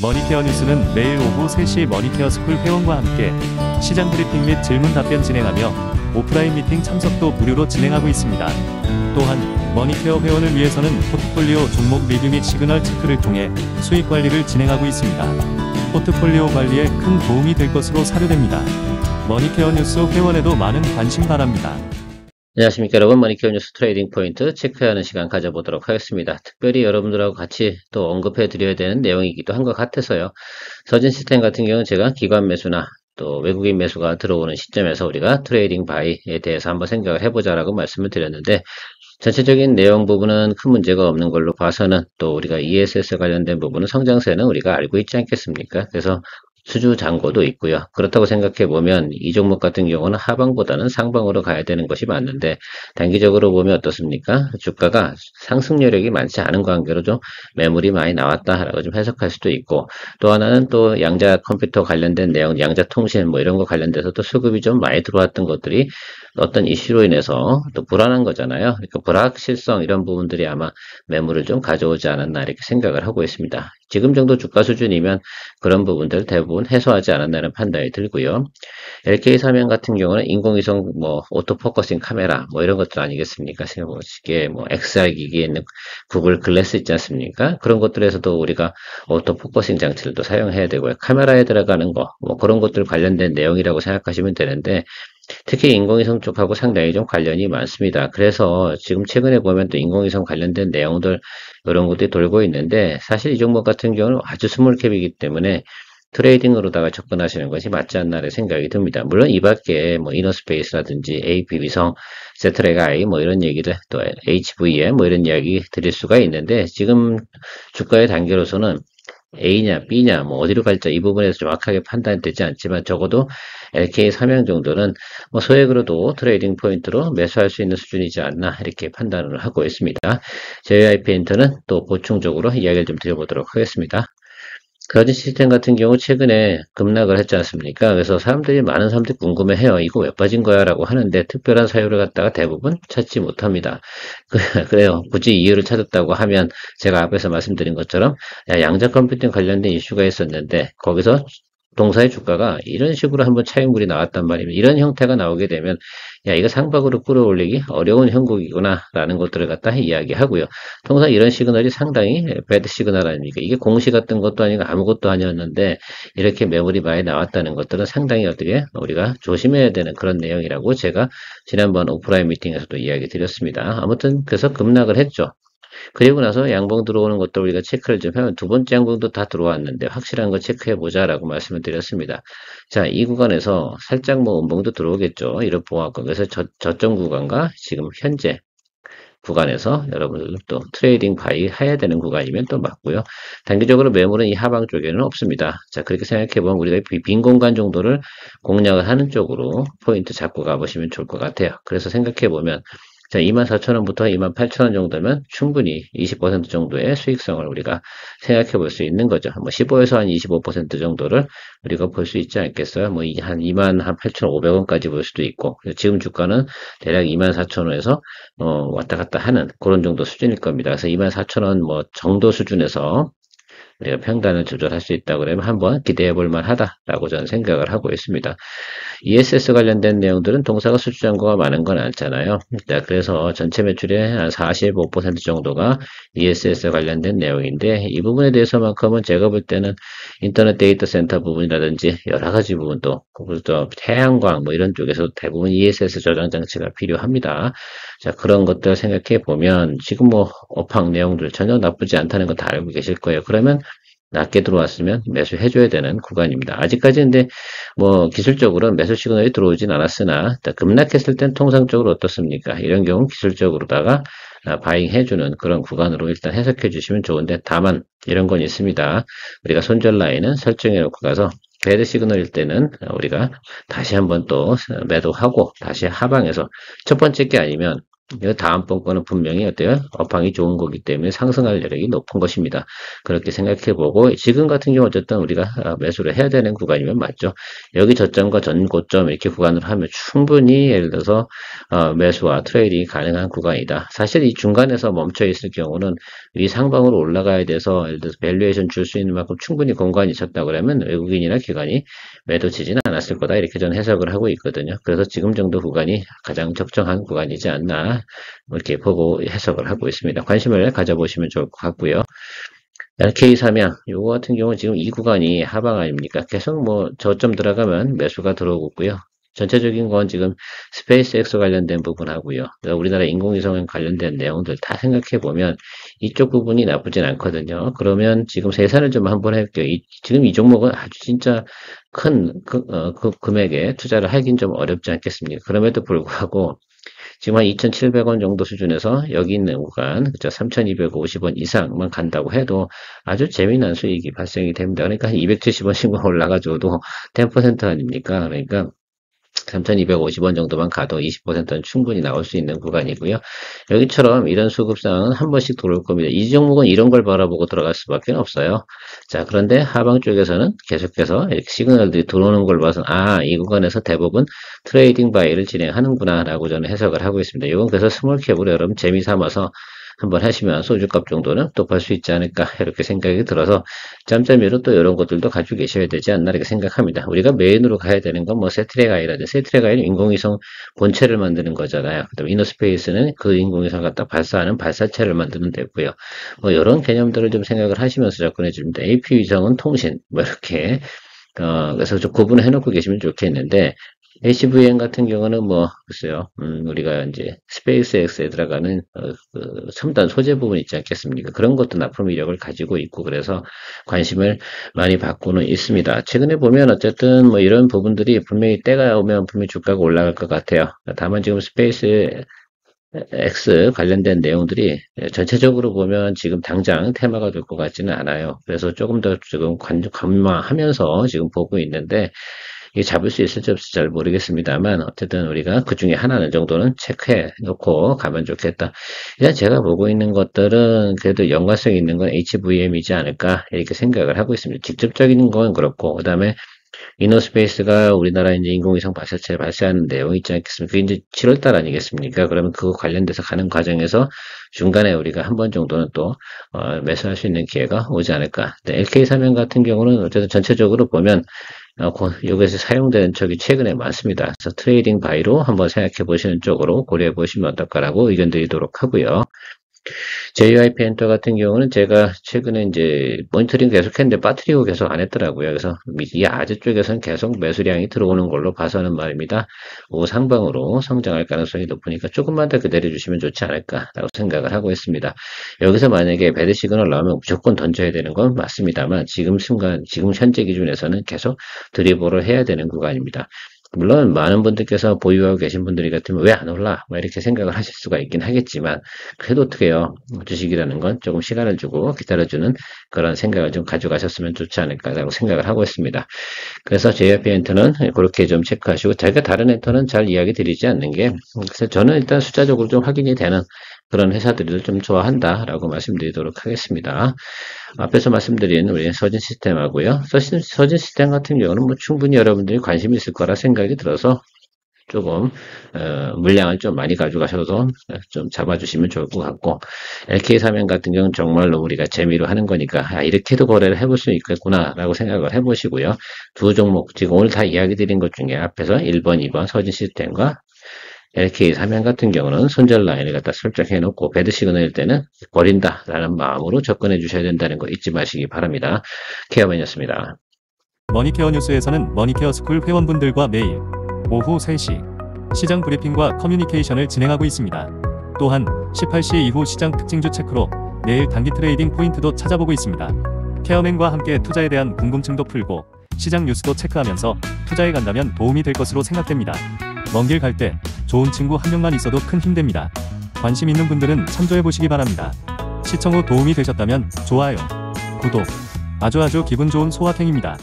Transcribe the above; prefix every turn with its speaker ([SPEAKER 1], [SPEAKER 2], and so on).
[SPEAKER 1] 머니케어 뉴스는 매일 오후 3시 머니케어 스쿨 회원과 함께 시장 브리핑 및 질문 답변 진행하며 오프라인 미팅 참석도 무료로 진행하고 있습니다. 또한 머니케어 회원을 위해서는 포트폴리오 종목 리뷰 및 시그널 체크를 통해 수익 관리를 진행하고 있습니다. 포트폴리오 관리에 큰 도움이 될 것으로 사료됩니다. 머니케어 뉴스 회원에도 많은 관심 바랍니다.
[SPEAKER 2] 안녕하십니까 여러분, 머니케어 뉴스 트레이딩 포인트 체크하는 시간 가져보도록 하겠습니다. 특별히 여러분들하고 같이 또 언급해 드려야 되는 내용이기도 한 것 같아서요. 서진 시스템 같은 경우는 제가 기관 매수나 또 외국인 매수가 들어오는 시점에서 우리가 트레이딩 바이에 대해서 한번 생각을 해보자라고 말씀을 드렸는데, 전체적인 내용 부분은 큰 문제가 없는 걸로 봐서는 또 우리가 ESS 관련된 부분은 성장세는 우리가 알고 있지 않겠습니까? 그래서 수주 잔고도 있고요. 그렇다고 생각해 보면 이 종목 같은 경우는 하방보다는 상방으로 가야 되는 것이 맞는데, 단기적으로 보면 어떻습니까? 주가가 상승 여력이 많지 않은 관계로 좀 매물이 많이 나왔다라고 좀 해석할 수도 있고, 또 하나는 또 양자 컴퓨터 관련된 내용, 양자 통신 뭐 이런 거 관련돼서도 수급이 좀 많이 들어왔던 것들이 어떤 이슈로 인해서 또 불안한 거잖아요. 그러니까 불확실성 이런 부분들이 아마 매물을 좀 가져오지 않았나 이렇게 생각을 하고 있습니다. 지금 정도 주가 수준이면 그런 부분들 대부분 해소하지 않았나는 판단이 들고요. LK 사면 같은 경우는 인공위성 뭐 오토포커싱 카메라 뭐 이런 것들 아니겠습니까? 생각해보시기에 뭐 XR 기기에 있는 구글 글래스 있지 않습니까? 그런 것들에서도 우리가 오토포커싱 장치를 또 사용해야 되고요. 카메라에 들어가는 거 뭐 그런 것들 관련된 내용이라고 생각하시면 되는데, 특히 인공위성 쪽하고 상당히 좀 관련이 많습니다. 그래서 지금 최근에 보면 또 인공위성 관련된 내용들 이런 것들이 돌고 있는데, 사실 이 종목 같은 경우는 아주 스몰캡이기 때문에 트레이딩으로다가 접근하시는 것이 맞지 않나라는 생각이 듭니다. 물론 이 밖에 뭐 이너스페이스라든지 AP위성, 세트랙 I 뭐 이런 얘기들, 또 HVM 뭐 이런 이야기 드릴 수가 있는데, 지금 주가의 단계로서는 A냐 B냐 뭐 어디로 갈지 이 부분에서 정확하게 판단되지 않지만, 적어도 LK 삼양 정도는 뭐 소액으로도 트레이딩 포인트로 매수할 수 있는 수준이지 않나 이렇게 판단을 하고 있습니다. JYP 엔터는 또 보충적으로 이야기를 좀 드려보도록 하겠습니다. 그라진 시스템 같은 경우 최근에 급락을 했지 않습니까? 그래서 많은 사람들이 궁금해해요. 이거 왜 빠진 거야? 라고 하는데, 특별한 사유를 갖다가 대부분 찾지 못합니다. 그래요. 굳이 이유를 찾았다고 하면 제가 앞에서 말씀드린 것처럼 양자 컴퓨팅 관련된 이슈가 있었는데, 거기서 동사의 주가가 이런 식으로 한번 차익물이 나왔단 말입니다. 이런 형태가 나오게 되면 이거 상박으로 끌어올리기 어려운 형국이구나 라는 것들을 갖다 이야기하고요. 통상 이런 시그널이 상당히 배드 시그널 아닙니까? 이게 공시 같은 것도 아니고 아무것도 아니었는데 이렇게 매물이 많이 나왔다는 것들은 상당히 어떻게 우리가 조심해야 되는 그런 내용이라고 제가 지난번 오프라인 미팅에서도 이야기 드렸습니다. 아무튼 그래서 급락을 했죠. 그리고 나서 양봉 들어오는 것도 우리가 체크를 좀 하면 두 번째 양봉도 다 들어왔는데 확실한 거 체크해 보자라고 말씀을 드렸습니다. 자, 이 구간에서 살짝 뭐 음봉도 들어오겠죠. 이런 보합권. 그래서 저점 구간과 지금 현재 구간에서 여러분들 또 트레이딩 바이 해야 되는 구간이면 또 맞고요. 단기적으로 매물은 이 하방 쪽에는 없습니다. 자, 그렇게 생각해 보면 우리가 빈 공간 정도를 공략을 하는 쪽으로 포인트 잡고 가보시면 좋을 것 같아요. 그래서 생각해 보면 자, 24,000원부터 28,000원 정도면 충분히 20% 정도의 수익성을 우리가 생각해 볼 수 있는 거죠. 뭐 15에서 한 25% 정도를 우리가 볼 수 있지 않겠어요? 뭐 한 28,500원까지 볼 수도 있고, 지금 주가는 대략 24,000원에서 왔다 갔다 하는 그런 정도 수준일 겁니다. 그래서 24,000원 뭐 정도 수준에서 우리가 평단을 조절할 수 있다 그러면 한번 기대해 볼 만하다라고 저는 생각을 하고 있습니다. ESS 관련된 내용들은 동사가 수주잔고가 많은 건 않잖아요. 자, 그래서 전체 매출의 한 45% 정도가 ESS 관련된 내용인데, 이 부분에 대해서만큼은 제가 볼 때는 인터넷 데이터 센터 부분이라든지 여러 가지 부분도, 또 태양광 뭐 이런 쪽에서 대부분 ESS 저장 장치가 필요합니다. 자, 그런 것들 생각해 보면 지금 뭐 업황 내용들 전혀 나쁘지 않다는 거 다 알고 계실 거예요. 그러면 낮게 들어왔으면 매수해줘야 되는 구간입니다. 아직까지 근데 뭐 기술적으로 매수 시그널이 들어오진 않았으나 급락했을 땐 통상적으로 어떻습니까? 이런 경우 기술적으로다가 바잉 해주는 그런 구간으로 일단 해석해 주시면 좋은데, 다만 이런 건 있습니다. 우리가 손절 라인은 설정해 놓고 가서 배드 시그널일 때는 우리가 다시 한번 또 매도하고 다시 하방에서 첫 번째 게 아니면 다음번 거는 분명히 어때요? 업황이 좋은 거기 때문에 상승할 여력이 높은 것입니다. 그렇게 생각해 보고 지금 같은 경우 어쨌든 우리가 매수를 해야 되는 구간이면 맞죠. 여기 저점과 전 고점 이렇게 구간으로 하면 충분히 예를 들어서 매수와 트레이딩이 가능한 구간이다. 사실 이 중간에서 멈춰 있을 경우는 이 상방으로 올라가야 돼서 예를 들어서 밸류에이션 줄 수 있는 만큼 충분히 공간이 있었다 그러면 외국인이나 기관이 매도 치지는 않았을 거다 이렇게 저는 해석을 하고 있거든요. 그래서 지금 정도 구간이 가장 적정한 구간이지 않나 이렇게 보고 해석을 하고 있습니다. 관심을 가져보시면 좋을 것 같고요. LK 삼양 요거 같은 경우는 지금 이 구간이 하방 아닙니까? 계속 뭐 저점 들어가면 매수가 들어오고 있고요. 전체적인 건 지금 스페이스X 관련된 부분하고요. 우리나라 인공위성 관련된 내용들 다 생각해 보면 이쪽 부분이 나쁘진 않거든요. 그러면 지금 계산을 좀 한번 해볼게요. 지금 이 종목은 아주 진짜 큰 금액에 투자를 하긴 좀 어렵지 않겠습니까? 그럼에도 불구하고 지금 한 2,700원 정도 수준에서 여기 있는 구간, 그죠? 3,250원 이상만 간다고 해도 아주 재미난 수익이 발생이 됩니다. 그러니까 한 270원씩만 올라가줘도 10% 아닙니까? 그러니까 3,250원 정도만 가도 20%는 충분히 나올 수 있는 구간이고요. 여기처럼 이런 수급상은 한 번씩 들어올 겁니다. 이 종목은 이런 걸 바라보고 들어갈 수밖에 없어요. 자, 그런데 하방 쪽에서는 계속해서 이렇게 시그널들이 들어오는 걸 봐서 이 구간에서 대부분 트레이딩 바이를 진행하는구나 라고 저는 해석을 하고 있습니다. 이건 그래서 스몰캡으로 여러분 재미 삼아서 한번 하시면 소주값 정도는 또 벌 수 있지 않을까 이렇게 생각이 들어서 짬짬이로 또 이런 것들도 가지고 계셔야 되지 않나 이렇게 생각합니다. 우리가 메인으로 가야 되는 건 뭐 세트레가이라든지 세트레가이는 인공위성 본체를 만드는 거잖아요. 그다음 이너스페이스는 그 인공위성 갖다 발사하는 발사체를 만드는 데고요. 뭐 이런 개념들을 좀 생각을 하시면서 접근해 줍니다. AP위성은 통신 뭐 이렇게 그래서 좀 구분을 해놓고 계시면 좋겠는데 HVM 같은 경우는 뭐 글쎄요, 우리가 이제 스페이스X에 들어가는 그 첨단 소재 부분 있지 않겠습니까? 그런 것도 납품 이력을 가지고 있고 그래서 관심을 많이 받고는 있습니다. 최근에 보면 어쨌든 뭐 이런 부분들이 분명히 때가 오면 분명히 주가가 올라갈 것 같아요. 다만 지금 스페이스 X 관련된 내용들이 전체적으로 보면 지금 당장 테마가 될 것 같지는 않아요. 그래서 조금 더 지금 관망하면서 지금 보고 있는데 이게 잡을 수 있을지 없을지 잘 모르겠습니다만 어쨌든 우리가 그 중에 하나는 정도는 체크해 놓고 가면 좋겠다. 일단 제가 보고 있는 것들은 그래도 연관성이 있는 건 HVM이지 않을까 이렇게 생각을 하고 있습니다. 직접적인 건 그렇고 그 다음에 이너스페이스가 우리나라 이제 인공위성 발사체 발사하는 내용이 있지 않겠습니까? 그게 이제 7월달 아니겠습니까? 그러면 그거 관련돼서 가는 과정에서 중간에 우리가 한 번 정도는 또 매수할 수 있는 기회가 오지 않을까. LK 삼양 같은 경우는 어쨌든 전체적으로 보면 여기서 사용되는 쪽이 최근에 많습니다. 그래서 트레이딩 바이로 한번 생각해 보시는 쪽으로 고려해 보시면 어떨까라고 의견 드리도록 하고요. JYP 엔터 같은 경우는 제가 최근에 이제 모니터링 계속 했는데 빠뜨리고 계속 안 했더라고요. 그래서 이 아재 쪽에서는 계속 매수량이 들어오는 걸로 봐서는 말입니다. 상방으로 성장할 가능성이 높으니까 조금만 더 내려주시면 좋지 않을까라고 생각을 하고 있습니다. 여기서 만약에 배드 시그널 나오면 무조건 던져야 되는 건 맞습니다만 지금 순간, 지금 현재 기준에서는 계속 드리블을 해야 되는 구간입니다. 물론 많은 분들께서 보유하고 계신 분들이 같으면 왜 안 올라? 뭐 이렇게 생각을 하실 수가 있긴 하겠지만 그래도 어떻게 해요? 주식이라는 건 조금 시간을 주고 기다려주는 그런 생각을 좀 가져가셨으면 좋지 않을까라고 생각을 하고 있습니다. 그래서 JYP 엔터는 그렇게 좀 체크하시고 제가 다른 엔터는 잘 이야기 드리지 않는 게 그래서 저는 일단 숫자적으로 좀 확인이 되는 그런 회사들을 좀 좋아한다라고 말씀드리도록 하겠습니다. 앞에서 말씀드린 우리 서진 시스템하고요. 서진 시스템 같은 경우는 뭐 충분히 여러분들이 관심이 있을 거라 생각이 들어서 조금 물량을 좀 많이 가져가셔서 좀 잡아주시면 좋을 것 같고 LK 삼양 같은 경우는 정말로 우리가 재미로 하는 거니까 이렇게도 거래를 해볼 수 있겠구나 라고 생각을 해보시고요. 두 종목 지금 오늘 다 이야기 드린 것 중에 앞에서 1번, 2번 서진 시스템과 LK 삼양 같은 경우는 손절 라인을 갖다 설정해 놓고 배드 시그널일 때는 버린다라는 마음으로 접근해 주셔야 된다는 거 잊지 마시기 바랍니다. 케어맨이었습니다.
[SPEAKER 1] 머니케어 뉴스에서는 머니케어 스쿨 회원분들과 매일 오후 3시 시장 브리핑과 커뮤니케이션을 진행하고 있습니다. 또한 18시 이후 시장 특징주 체크로 내일 단기 트레이딩 포인트도 찾아보고 있습니다. 케어맨과 함께 투자에 대한 궁금증도 풀고 시장 뉴스도 체크하면서 투자에 간다면 도움이 될 것으로 생각됩니다. 먼 길 갈 때 좋은 친구 한 명만 있어도 큰 힘 됩니다. 관심 있는 분들은 참조해 보시기 바랍니다. 시청 후 도움이 되셨다면 좋아요, 구독, 아주 기분 좋은 소확행입니다.